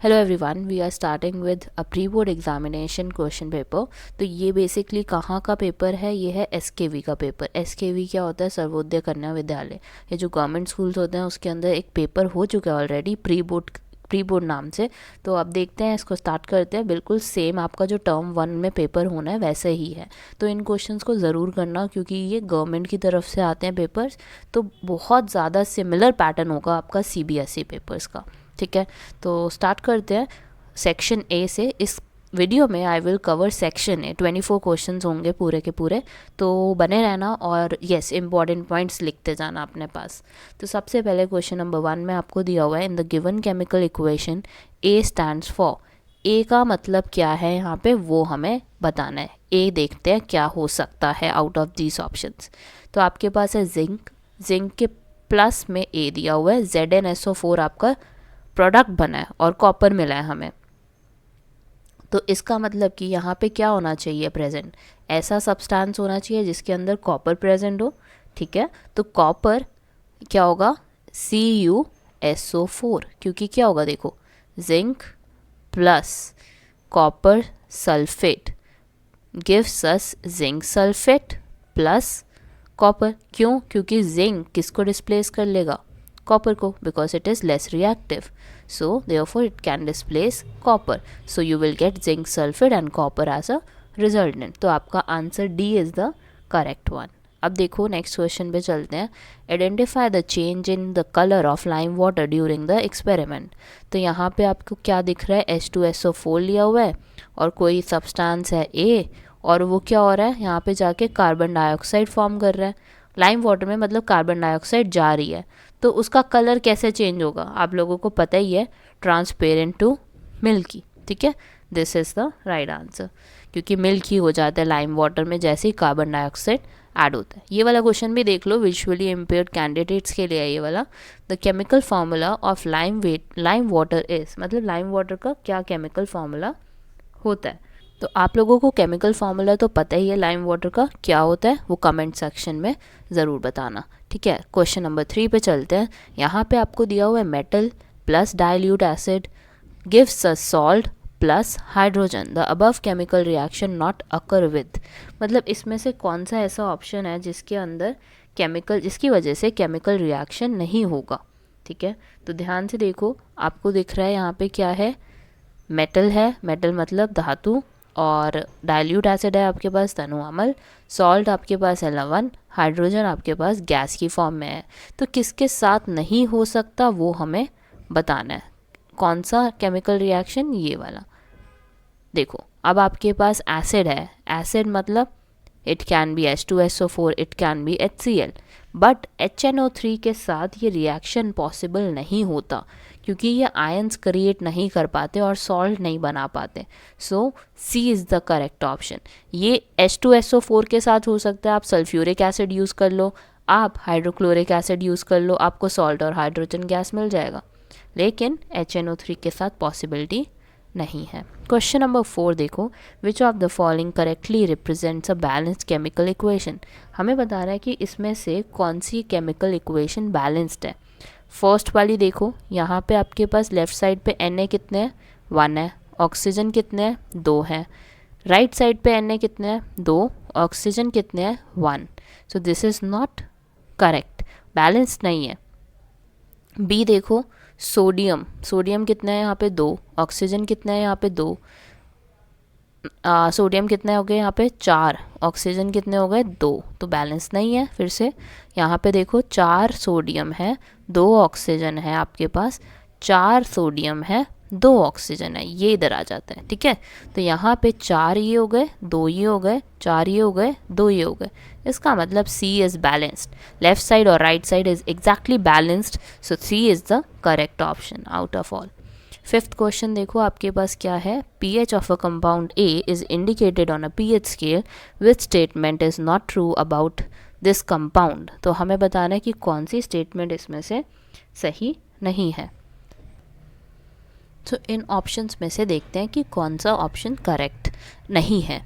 Hello everyone, we are starting with a pre board examination question paper. तो ये basically कहाँ का paper है? ये है एसकेवी का पेपर। एसकेवी क्या होता है? सर्वोदय कन्या विद्यालय। ये जो गवर्नमेंट स्कूल्स होते हैं उसके अंदर एक पेपर हो चुका है ऑलरेडी, प्री बोर्ड नाम से। तो अब देखते हैं, इसको स्टार्ट करते हैं। बिल्कुल सेम आपका जो टर्म 1 में पेपर होना है वैसे ही है। तो इन क्वेश्चंस को ज़रूर करना, क्योंकि ये गवर्नमेंट की तरफ से आते हैं पेपर्स। तो बहुत ज़्यादा सिमिलर पैटर्न होगा आपका सीबीएसई पेपर्स का। ठीक है, तो स्टार्ट करते हैं सेक्शन ए से। इस वीडियो में I will cover section A. 24 questions होंगे पूरे के पूरे, तो बने रहना और यस, इंपॉर्टेंट पॉइंट्स लिखते जाना अपने पास। तो सबसे पहले क्वेश्चन नंबर 1 में आपको दिया हुआ है, in the given chemical equation A stands for. A का मतलब क्या है यहाँ पे, वो हमें बताना है। ए देखते हैं क्या हो सकता है आउट ऑफ दीज ऑप्शंस। तो आपके पास है जिंक। जिंक के प्लस में ए दिया हुआ है, ZnSO4 आपका प्रोडक्ट बना है और कॉपर मिला है हमें। तो इसका मतलब कि यहाँ पे क्या होना चाहिए प्रेजेंट? ऐसा सब्सटेंस होना चाहिए जिसके अंदर कॉपर प्रेजेंट हो। ठीक है, तो कॉपर क्या होगा? CuSO4। क्योंकि क्या होगा, देखो, zinc plus copper sulphate gives us zinc sulphate plus copper. क्यों? क्योंकि जिंक किसको डिस्प्लेस कर लेगा? कॉपर को, because it is less reactive, so therefore it can displace copper. So you will get zinc sulphate and copper as a resultant. तो आपका answer D is the correct one. अब देखो next question पे चलते हैं। Identify the change in the colour of lime water during the experiment. तो यहाँ पे आपको क्या दिख रहा है? H2SO4 लिया हुआ है और कोई सब्सटेंस है A, और वो क्या हो रहा है, यहाँ पे जाके कार्बन डाइऑक्साइड फॉर्म कर रहा है। लाइम वाटर में मतलब कार्बन डाइऑक्साइड जा रही है, तो उसका कलर कैसे चेंज होगा? आप लोगों को पता ही है, ट्रांसपेरेंट टू मिल्की। ठीक है, this is the right answer, क्योंकि मिल्की हो जाता है लाइम वाटर में जैसे ही कार्बन डाइऑक्साइड ऐड होता है। ये वाला क्वेश्चन भी देख लो, विजुअली इम्पेयर्ड कैंडिडेट्स के लिए है ये वाला। The chemical formula of lime water is, मतलब लाइम वाटर का क्या केमिकल फार्मूला होता है? तो आप लोगों को केमिकल फार्मूला तो पता ही है लाइम वाटर का क्या होता है, वो कमेंट सेक्शन में ज़रूर बताना। ठीक है, क्वेश्चन नंबर 3 पे चलते हैं। यहाँ पे आपको दिया हुआ है metal plus dilute acid gives a salt plus hydrogen, the above chemical reaction not occur with. मतलब इसमें से कौन सा ऐसा ऑप्शन है जिसके अंदर केमिकल, जिसकी वजह से केमिकल रिएक्शन नहीं होगा? ठीक है, तो ध्यान से देखो, आपको दिख रहा है यहाँ पे क्या है? मेटल है, मेटल मतलब धातु, और डाइल्यूट एसिड है आपके पास तनु अम्ल, सॉल्ट आपके पास है लवण, हाइड्रोजन आपके पास गैस की फॉर्म में है। तो किसके साथ नहीं हो सकता वो हमें बताना है। कौन सा केमिकल रिएक्शन? ये वाला। देखो, अब आपके पास एसिड है। एसिड मतलब it can be H2SO4, it can be HCl, but HNO3 के साथ ये रिएक्शन पॉसिबल नहीं होता, क्योंकि ये आयंस क्रिएट नहीं कर पाते और सॉल्ट नहीं बना पाते। सो C is the correct option. ये H2SO4 के साथ हो सकता है, आप सल्फ्यूरिक एसिड यूज़ कर लो, आप हाइड्रोक्लोरिक एसिड यूज़ कर लो, आपको सॉल्ट और हाइड्रोजन गैस मिल जाएगा, लेकिन HNO3 के साथ पॉसिबिलिटी नहीं है। क्वेश्चन नंबर 4 देखो, which of the following correctly represents a balanced chemical equation. हमें बता रहा है कि इसमें से कौन सी केमिकल इक्वेशन बैलेंस्ड है। फर्स्ट वाली देखो, यहाँ पे आपके पास लेफ्ट साइड पे Na कितने हैं? 1 है। ऑक्सीजन कितने हैं? 2 हैं। राइट साइड पे Na कितने हैं? 2। ऑक्सीजन कितने हैं? 1। So this is not correct, balanced नहीं है। बी देखो, सोडियम, सोडियम कितना है यहाँ पे? 2। ऑक्सीजन कितना है यहाँ पे? 2। सोडियम कितने हो गए यहाँ पे? 4। ऑक्सीजन कितने हो गए? 2। तो बैलेंस नहीं है। फिर से यहाँ पे देखो, 4 सोडियम है, 2 ऑक्सीजन है आपके पास, 4 सोडियम है, 2 ऑक्सीजन है, ये इधर आ जाता है। ठीक है, तो यहाँ पे 4 ये हो गए, 2 ये हो गए, 4 ये हो गए, 2 ये हो गए। इसका मतलब C is balanced, left side और right side is exactly balanced, so C is the correct option out of all. Fifth question देखो, आपके पास क्या है? pH of a compound A is indicated on a pH scale, which statement is not true about this compound. तो हमें बताना है कि कौन सी स्टेटमेंट इसमें से सही नहीं है। तो इन ऑप्शंस में से देखते हैं कि कौन सा ऑप्शन करेक्ट नहीं है।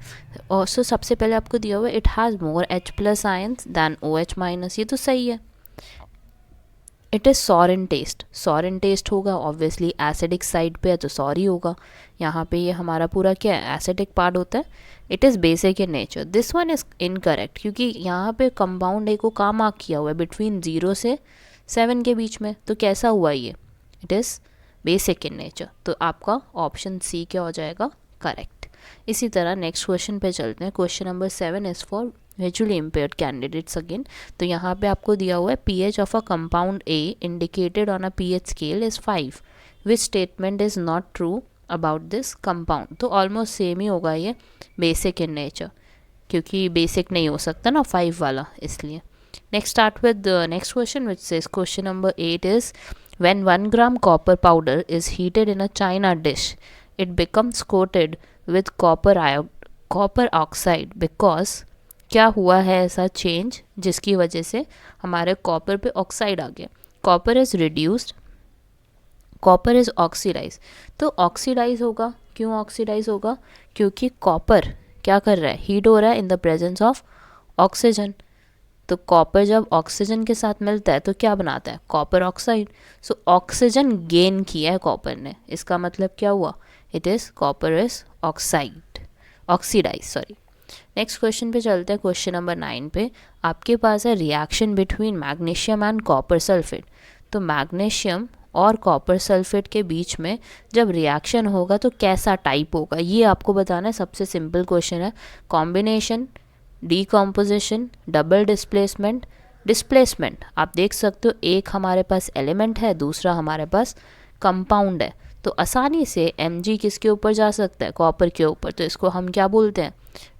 और सो सबसे पहले आपको दिया हुआ है, it has more H+ ions than OH-। ये तो सही है। It is sour in taste, sour in taste होगा ऑब्वियसली, एसिडिक साइड पे है तो सॉरी होगा, यहाँ पे ये हमारा पूरा क्या है, एसिडिक पार्ट होता है। It is basic in nature, this one is incorrect, क्योंकि यहाँ पे कंपाउंड ए को कहाँ मार्क किया हुआ है, बिटवीन 0 से 7 के बीच में, तो कैसा हुआ ये, it is basic in nature, तो आपका ऑप्शन सी क्या हो जाएगा, करेक्ट। इसी तरह नेक्स्ट क्वेश्चन पे चलते हैं। Question number 7 is for visually impaired candidates again. तो यहाँ पे आपको दिया हुआ है pH of a compound A indicated on a pH scale is 5, which statement is not true about this compound. तो ऑलमोस्ट सेम ही होगा ये, बेसिक इन नेचर, क्योंकि बेसिक नहीं हो सकता ना 5 वाला, इसलिए। Next start with next question which says question number 8 is when 1 gram copper powder is heated in a china dish, it becomes coated with copper oxide because क्या हुआ है ऐसा चेंज जिसकी वजह से हमारे कॉपर पे ऑक्साइड आ गया। Copper is reduced, copper is oxidise. तो ऑक्सीडाइज होगा, क्यों ऑक्सीडाइज होगा, क्योंकि कॉपर क्या कर रहा है, हीट हो रहा है in the presence of oxygen. तो कॉपर जब ऑक्सीजन के साथ मिलता है तो क्या बनाता है, copper oxide. So oxygen gain किया है कॉपर ने, इसका मतलब क्या हुआ, it is copper is oxidise, sorry. Next question पे चलते हैं, क्वेश्चन नंबर 9 पे। आपके पास है reaction between magnesium and copper sulphate. तो मैग्नीशियम और कॉपर सल्फेट के बीच में जब रिएक्शन होगा तो कैसा टाइप होगा, ये आपको बताना है। सबसे सिंपल क्वेश्चन है, combination, decomposition, double displacement, displacement. आप देख सकते हो एक हमारे पास एलिमेंट है, दूसरा हमारे पास कंपाउंड है, तो आसानी से Mg किसके ऊपर जा सकता है, कॉपर के ऊपर। तो इसको हम क्या बोलते हैं,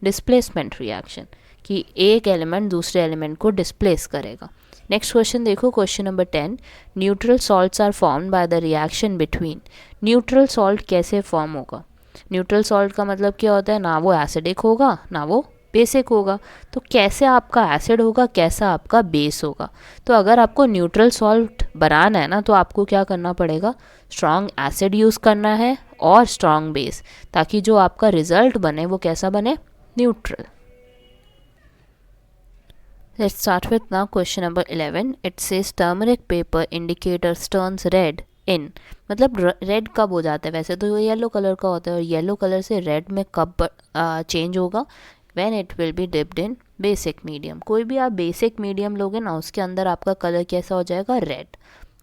डिस्प्लेसमेंट रिएक्शन, कि एक एलिमेंट दूसरे एलिमेंट को डिस्प्लेस करेगा। नेक्स्ट क्वेश्चन देखो, question number 10, neutral salts are formed by the reaction between. Neutral salt कैसे फॉर्म होगा, न्यूट्रल सॉल्ट का मतलब क्या होता है, ना वो एसिडिक होगा ना वो बेसिक होगा। तो कैसे आपका एसिड होगा, कैसा आपका बेस होगा। तो अगर आपको न्यूट्रल सॉल्ट बनाना है ना, तो आपको क्या करना पड़ेगा, स्ट्रॉन्ग एसिड यूज़ करना है और स्ट्रॉन्ग बेस, ताकि जो आपका रिजल्ट बने वो कैसा बने, neutral. Let's start with now question number 11। It says turmeric paper indicators turns red in, मतलब रेड कब हो जाता है, वैसे तो येलो कलर का होता है, और येलो कलर से रेड में कब चेंज होगा, when it will be dipped in basic medium। कोई भी आप बेसिक मीडियम लोगे ना, उसके अंदर आपका कलर कैसा हो जाएगा, रेड।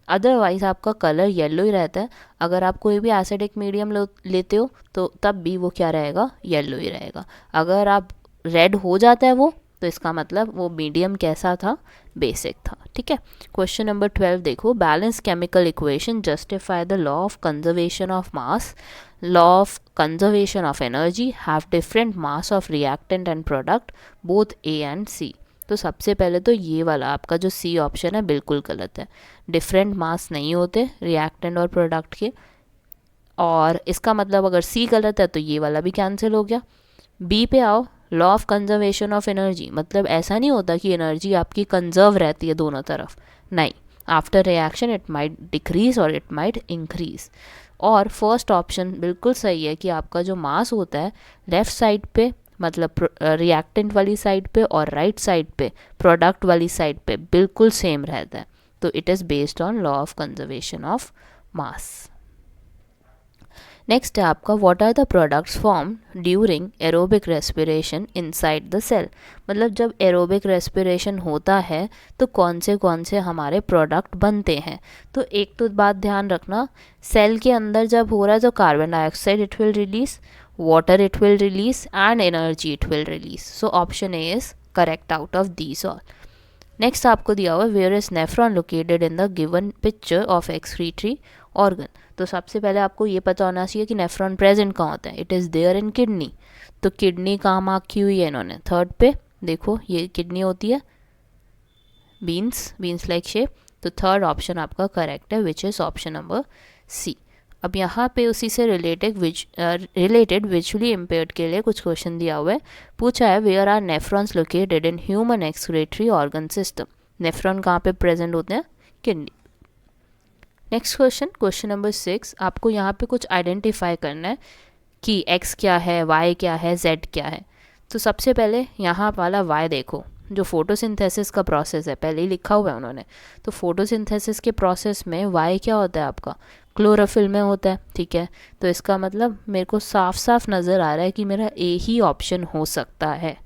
अदरवाइज आपका कलर येलो ही रहता है। अगर आप कोई भी एसिडिक मीडियम लेते हो तो तब भी वो क्या रहेगा, येलो ही रहेगा। अगर आप रेड हो जाता है वो, तो इसका मतलब वो मीडियम कैसा था, बेसिक था। ठीक है, क्वेश्चन नंबर 12 देखो, balance chemical equation justify the law of conservation of mass, law of conservation of energy, have different mass of reactant and product both A and C। तो सबसे पहले तो ये वाला आपका जो सी ऑप्शन है बिल्कुल गलत है, डिफरेंट मास नहीं होते रिएक्टेंट और प्रोडक्ट के, और इसका मतलब अगर सी गलत है तो ये वाला भी कैंसिल हो गया। बी पे आओ, law of conservation of energy, मतलब ऐसा नहीं होता कि एनर्जी आपकी कंजर्व रहती है दोनों तरफ, नहीं, after reaction it might decrease और इट माइट इंक्रीज। और फर्स्ट ऑप्शन बिल्कुल सही है कि आपका जो मास होता है लेफ़्ट साइड पे, मतलब रिएक्टेंट वाली साइड पे, और राइट साइड पे प्रोडक्ट वाली साइड पे बिल्कुल सेम रहता है। तो it is based on law of conservation of mass. Next है आपका, what are the products form during aerobic respiration inside the cell. मतलब जब एरोबिक रेस्पिरेशन होता है तो कौन से हमारे प्रोडक्ट बनते हैं। तो एक तो बात ध्यान रखना, सेल के अंदर जब हो रहा है तो carbon dioxide it will release, water it will release and energy it will release. So option A is correct out of these all. Next आपको दिया हुआ है, where is nephron located in the given picture of excretory organ. तो सबसे पहले आपको ये पता होना चाहिए कि नेफ्रॉन प्रेजेंट कहाँ होता है, it is there in kidney. तो किडनी कहाँ मार्क की हुई है इन्होंने, थर्ड पे देखो, ये किडनी होती है, बीन्स लाइक शेप। तो थर्ड ऑप्शन आपका करेक्ट है, which is option number C. अब यहाँ पे उसी से रिलेटेड विजुअली इम्पेयर्ड के लिए कुछ क्वेश्चन दिया हुआ है। पूछा है, where are nephrons located in human excretory organ system. Nephron कहाँ पे प्रेजेंट होते हैं, kidney. Next question, question number 6, आपको यहाँ पे कुछ आइडेंटिफाई करना है कि x क्या है, y क्या है, z क्या है। तो सबसे पहले यहाँ वाला y देखो, जो फोटोसिंथेसिस का प्रोसेस है, पहले ही लिखा हुआ है उन्होंने, तो फोटोसिंथेसिस के प्रोसेस में वाई क्या होता है आपका, क्लोरोफिल में होता है, ठीक है। तो इसका मतलब मेरे को साफ साफ नज़र आ रहा है कि मेरा ए ही ऑप्शन हो सकता है।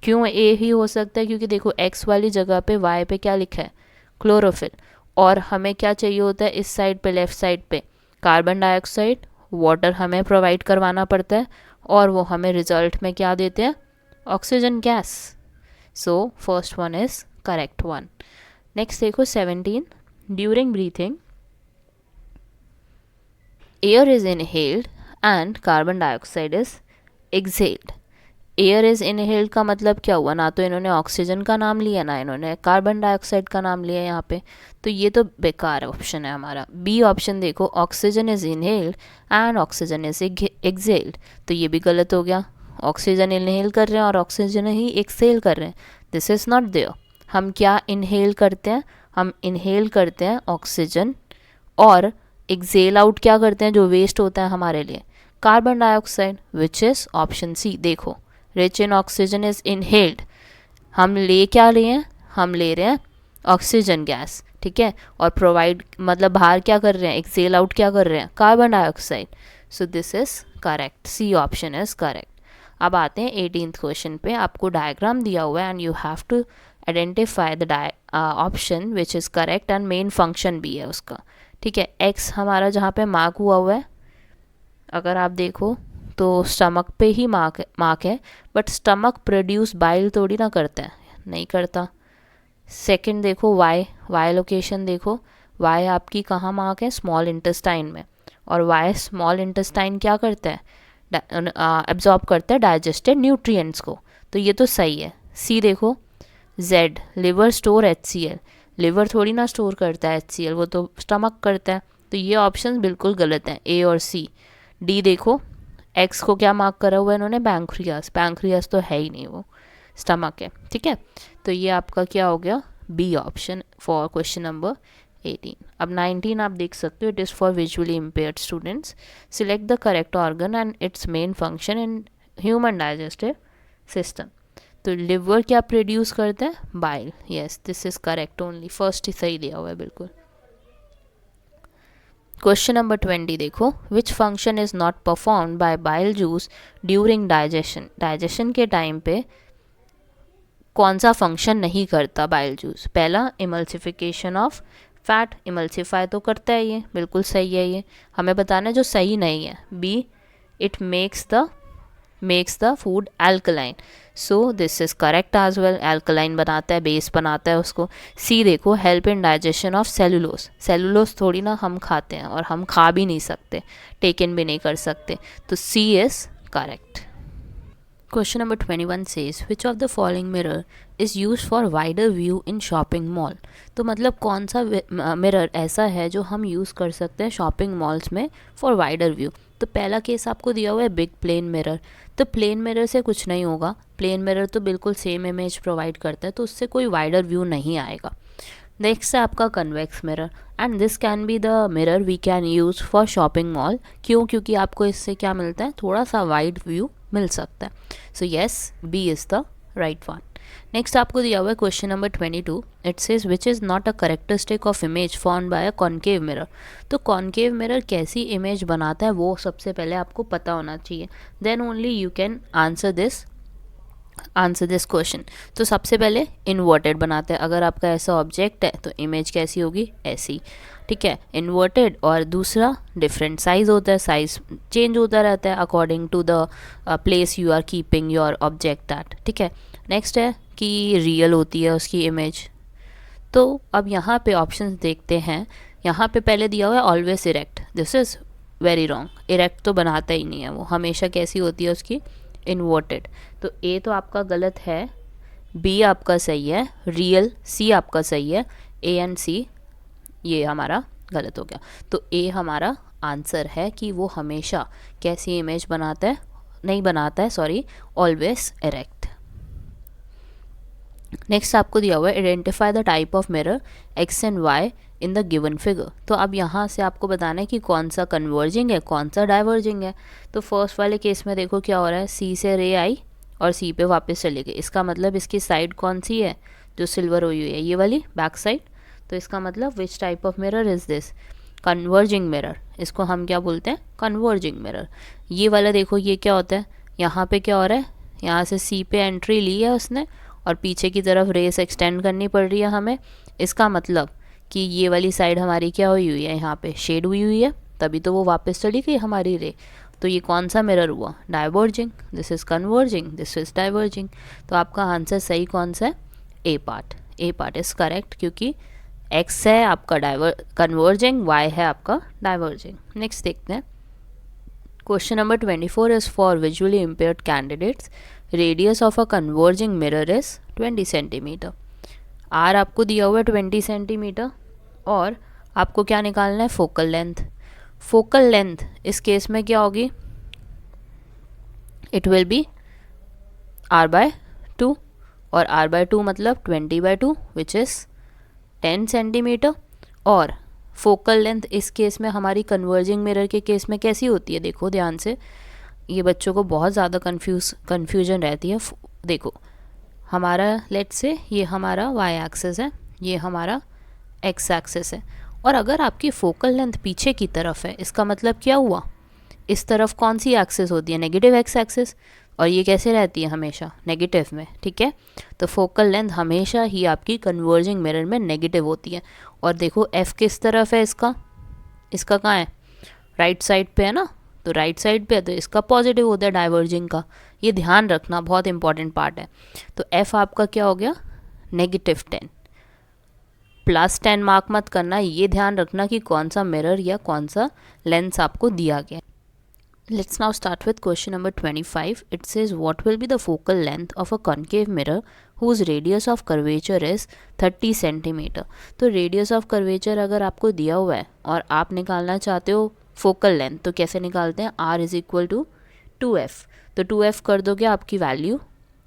क्यों ए ही हो सकता है, क्योंकि देखो एक्स वाली जगह पे वाई पे क्या लिखा है, क्लोरोफिल, और हमें क्या चाहिए होता है इस साइड पे, लेफ़्ट साइड पे कार्बन डाइऑक्साइड, वाटर हमें प्रोवाइड करवाना पड़ता है, और वो हमें रिजल्ट में क्या देते हैं, oxygen gas. So first one is correct one. Next देखो 17, during breathing air is inhaled and carbon dioxide is exhaled. Air is inhaled का मतलब क्या हुआ, ना तो इन्होंने ऑक्सीजन का नाम लिया ना इन्होंने कार्बन डाइऑक्साइड का नाम लिया यहाँ पे, तो ये तो बेकार ऑप्शन है हमारा। बी ऑप्शन देखो, oxygen is inhaled and oxygen is exhaled, तो ये भी गलत हो गया। ऑक्सीजन इनहेल कर रहे हैं और ऑक्सीजन ही एक्सहेल कर रहे हैं, दिस इज़ नॉट देयर। हम क्या इनहेल करते हैं, हम इनहेल करते हैं ऑक्सीजन, और एक्सहेल आउट क्या करते हैं, जो वेस्ट होता है हमारे लिए, carbon dioxide, which is option C. देखो rich in oxygen is inhaled, हम ले क्या रहे हैं, हम ले रहे हैं ऑक्सीजन गैस, ठीक है, और प्रोवाइड मतलब बाहर क्या कर रहे हैं, एक्सहेल आउट क्या कर रहे हैं, carbon dioxide. So this is correct, C option is correct. अब आते हैं 18th क्वेश्चन पे, आपको डायग्राम दिया हुआ है and you have to identify the option which is correct and main function भी है उसका, ठीक है। एक्स हमारा जहाँ पे मार्क हुआ है, अगर आप देखो तो स्टमक पे ही मार्क है, बट स्टमक प्रोड्यूस बाइल थोड़ी ना करता है, नहीं करता। सेकंड देखो वाई लोकेशन देखो, वाई आपकी कहाँ मार्क है, स्मॉल इंटेस्टाइन में, और वाई स्मॉल इंटेस्टाइन क्या करता है, एब्जॉर्ब करता है डाइजेस्टेड न्यूट्रिएंट्स को, तो ये तो सही है। सी देखो, Z liver store HCl, liver थोड़ी ना स्टोर करता है HCl, वो तो स्टमक करता है, तो ये ऑप्शन बिल्कुल गलत हैं, ए और सी। डी देखो, एक्स को क्या मार्क करा हुआ है इन्होंने, पैंक्रियास, पैंक्रियास तो है ही नहीं, वो स्टमक है, ठीक है। तो ये आपका क्या हो गया, B option for question number 18। अब 19 आप देख सकते हो, it is for visually impaired students, select the correct organ and its main function in human digestive system. तो लिवर क्या प्रोड्यूस करता है, bile, yes this is correct only, first ही सही दिया हुआ है बिल्कुल। क्वेश्चन नंबर 20 देखो, which function is not perform by bile juice during digestion. Digestion के टाइम पे कौन सा फंक्शन नहीं करता बाइल जूस, पहला इमल्सिफिकेशन ऑफ फैट, इमल्सिफाई तो करता है, ये बिल्कुल सही है, ये हमें बताना है जो सही नहीं है। B, it makes the food alkaline, so this is correct as well, alkaline बनाता है, बेस बनाता है उसको। सी देखो, help in digestion of cellulose, cellulose थोड़ी ना हम खाते हैं, और हम खा भी नहीं सकते, टेकन भी नहीं कर सकते, तो सी is correct. Question number 21 says which of the following mirror is used for wider view in shopping mall। तो मतलब कौन सा मिरर ऐसा है जो हम यूज़ कर सकते हैं शॉपिंग मॉल्स में फॉर वाइडर व्यू। तो पहला केस आपको दिया हुआ है बिग प्लेन मिरर, तो प्लेन मिरर से कुछ नहीं होगा, प्लेन मिरर तो बिल्कुल सेम इमेज प्रोवाइड करता है, तो उससे कोई वाइडर व्यू नहीं आएगा। नेक्स्ट है आपका convex mirror, and this can be the mirror we can use for shopping mall, क्यों, क्योंकि आपको इससे क्या मिलता है, थोड़ा सा वाइड व्यू मिल सकता है। So yes, B is the right one. Next आपको दिया हुआ है question number 22, it says which is not a characteristic of image formed by a concave mirror. तो कॉन्केव मिरर कैसी इमेज बनाता है वो सबसे पहले आपको पता होना चाहिए, then only you can answer this question. तो सबसे पहले इन्वर्टेड बनाते हैं, अगर आपका ऐसा ऑब्जेक्ट है तो इमेज कैसी होगी, ऐसी, ठीक है, इन्वर्टेड। और दूसरा डिफरेंट साइज होता है, साइज चेंज होता रहता है according to the place you are keeping your object that, ठीक है। नेक्स्ट है कि रियल होती है उसकी इमेज। तो अब यहाँ पे ऑप्शंस देखते हैं, यहाँ पे पहले दिया हुआ है always erect, this is very wrong, erect तो बनाता ही नहीं है वो, हमेशा कैसी होती है उसकी, इन्वर्टेड। तो ए तो आपका गलत है, बी आपका सही है, रियल सी आपका सही है, ए एंड सी ये हमारा गलत हो गया। तो ए हमारा आंसर है कि वो हमेशा कैसी इमेज बनाता है, नहीं बनाता है, सॉरी, ऑलवेज इरेक्ट। नेक्स्ट आपको दिया हुआ है identify the type of mirror X and Y in the given figure. तो अब यहाँ से आपको बताना है कि कौन सा कन्वर्जिंग है, कौन सा डाइवर्जिंग है। तो फर्स्ट वाले केस में देखो क्या हो रहा है, सी से रे आई और सी पे वापस चली गई, इसका मतलब इसकी साइड कौन सी है जो सिल्वर हुई हुई है, ये वाली बैक साइड। तो इसका मतलब which type of mirror is this, converging mirror, इसको हम क्या बोलते हैं, कन्वर्जिंग मिरर। ये वाला देखो ये क्या होता है, यहाँ पे क्या हो रहा है, यहाँ से सी पे एंट्री ली है उसने और पीछे की तरफ रेस एक्सटेंड करनी पड़ रही है हमें, इसका मतलब कि ये वाली साइड हमारी क्या हुई हुई है, यहाँ पे शेड हुई हुई है, तभी तो वो वापस चली गई हमारी रे। तो ये कौन सा मिरर हुआ, diverging, this is converging, this is diverging. तो आपका आंसर सही कौन सा है, A part, A part is correct, क्योंकि एक्स है आपका कन्वर्जिंग, वाई है आपका डाइवर्जिंग। नेक्स्ट देखते हैं, question number 24 is for visually impaired candidates, radius of a converging mirror is 20 centimetre. R आपको दिया हुआ है 20 सेंटीमीटर और आपको क्या निकालना है, फोकल लेंथ। फोकल लेंथ इस केस में क्या होगी, इट विल बी r/2 और r/2 मतलब 20/2 विच इज़ 10 सेंटीमीटर। और फोकल लेंथ इस केस में हमारी कन्वर्जिंग मिरर के केस में कैसी होती है, देखो ध्यान से, ये बच्चों को बहुत ज़्यादा कन्फ्यूजन रहती है। देखो हमारा लेट्स से ये हमारा वाई एक्सिस है, ये हमारा एक्स एक्सिस है, और अगर आपकी फोकल लेंथ पीछे की तरफ है, इसका मतलब क्या हुआ, इस तरफ कौन सी एक्सिस होती है, नेगेटिव एक्स एक्सिस, और ये कैसे रहती है हमेशा नेगेटिव में, ठीक है। तो फोकल लेंथ हमेशा ही आपकी कन्वर्जिंग मिरर में नेगेटिव होती है। और देखो एफ किस तरफ है, इसका कहाँ है, राइट साइड पे है ना, तो राइट साइड पे है तो इसका पॉजिटिव होता है डाइवर्जिंग का, ये ध्यान रखना, बहुत इंपॉर्टेंट पार्ट है। तो एफ आपका क्या हो गया, -10, +10 मार्क मत करना, ये ध्यान रखना कि कौन सा मिरर या कौन सा लेंस आपको दिया गया। Let's now start with question number 25. It says what will be the focal length of a concave mirror whose radius of curvature is 30 centimetre. तो radius of curvature अगर आपको दिया हुआ है और आप निकालना चाहते हो focal length, तो कैसे निकालते हैं, r is equal to 2f। तो 2f कर दोगे, आपकी वैल्यू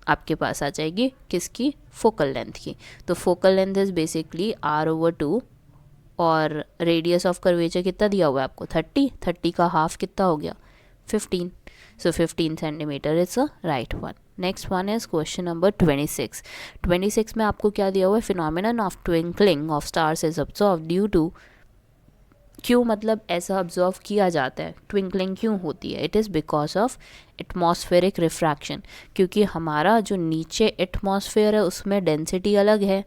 आपके पास आ जाएगी किसकी, फोकल लेंथ की। तो focal length is basically r/2 और रेडियस ऑफ कर्वेचर कितना दिया हुआ है आपको, 30 का हाफ कितना हो गया, 15। So 15 centimetre is a right one. Next one is question number 26। 26 में आपको क्या दिया हुआ है, phenomenon of twinkling of stars is observe due to, क्यों मतलब ऐसा ऑब्जर्व किया जाता है, ट्विंकलिंग क्यों होती है, it is because of atmospheric refraction, क्योंकि हमारा जो नीचे एटमॉस्फेयर है उसमें डेंसिटी अलग है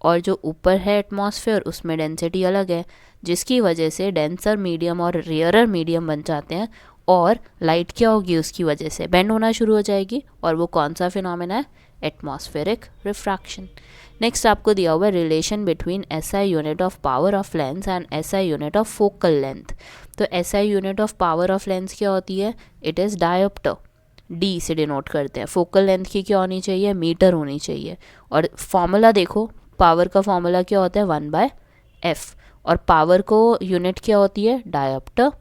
और जो ऊपर है एटमॉस्फेयर उसमें डेंसिटी अलग है, जिसकी वजह से डेंसर मीडियम और रेयरर मीडियम बन जाते हैं और लाइट क्या होगी, उसकी वजह से बेंड होना शुरू हो जाएगी। और वो कौन सा फिनोमेना है, एटमॉस्फेरिक रिफ्रैक्शन। नेक्स्ट आपको दिया हुआ है relation between SI unit of power of lens and SI unit of focal length. तो SI unit of power of lens क्या होती है, इट इज़ डायोप्टर, D से डिनोट करते हैं। फोकल लेंथ की क्या होनी चाहिए, मीटर होनी चाहिए। और फॉर्मूला देखो, पावर का फॉर्मूला क्या होता है, 1/f, और पावर को यूनिट क्या होती है, डायोप्टर,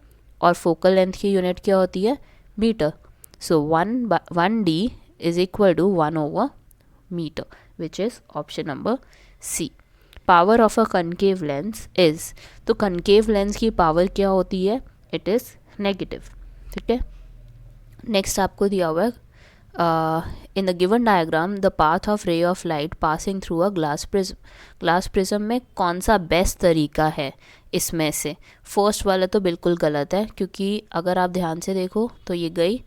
और फोकल लेंथ की यूनिट क्या होती है, metre. So 1/1D is equal to 1/मीटर, which is option number C. Power of a concave lens is, तो कनकेव लेंस की पावर क्या होती है, इट इज़ नेगेटिव, ठीक है। नेक्स्ट आपको दिया हुआ है in the given diagram the path of ray of light passing through a glass prism. Glass prism में कौन सा बेस्ट तरीका है इसमें से, फर्स्ट वाला तो बिल्कुल गलत है, क्योंकि अगर आप ध्यान से देखो तो ये गई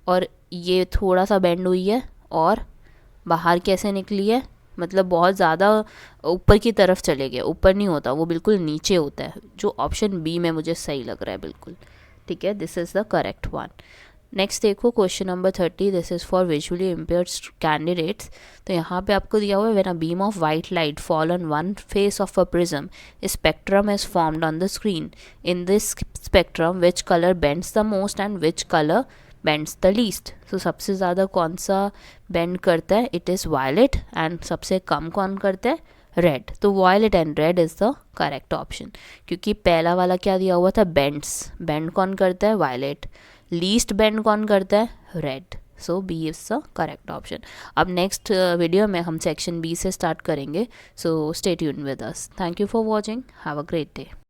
और ये थोड़ा सा बेंड हुई है और बाहर कैसे निकली है, मतलब बहुत ज़्यादा ऊपर की तरफ चले गए, ऊपर नहीं होता वो, बिल्कुल नीचे होता है, जो ऑप्शन बी में मुझे सही लग रहा है बिल्कुल, ठीक है, this is the correct one. Next देखो question number 30, this is for visually impaired candidates. तो यहाँ पे आपको दिया हुआ है when a beam of white light fall on one face of a prism, spectrum is formed on the screen. In this spectrum which colour bends the most and which colour bends the least. तो सबसे ज़्यादा कौन सा bend करता है, it is violet, and सबसे कम कौन करता है, रेड। तो violet and red is the correct option, क्योंकि पहला वाला क्या दिया हुआ था, बेंड्स, बेंड कौन करता है, वायलेट, लीस्ट बेंड कौन करता है, red. So B is the correct option. अब नेक्स्ट वीडियो में हम सेक्शन बी से स्टार्ट करेंगे, so stay tuned with us. Thank you for watching, have a great day.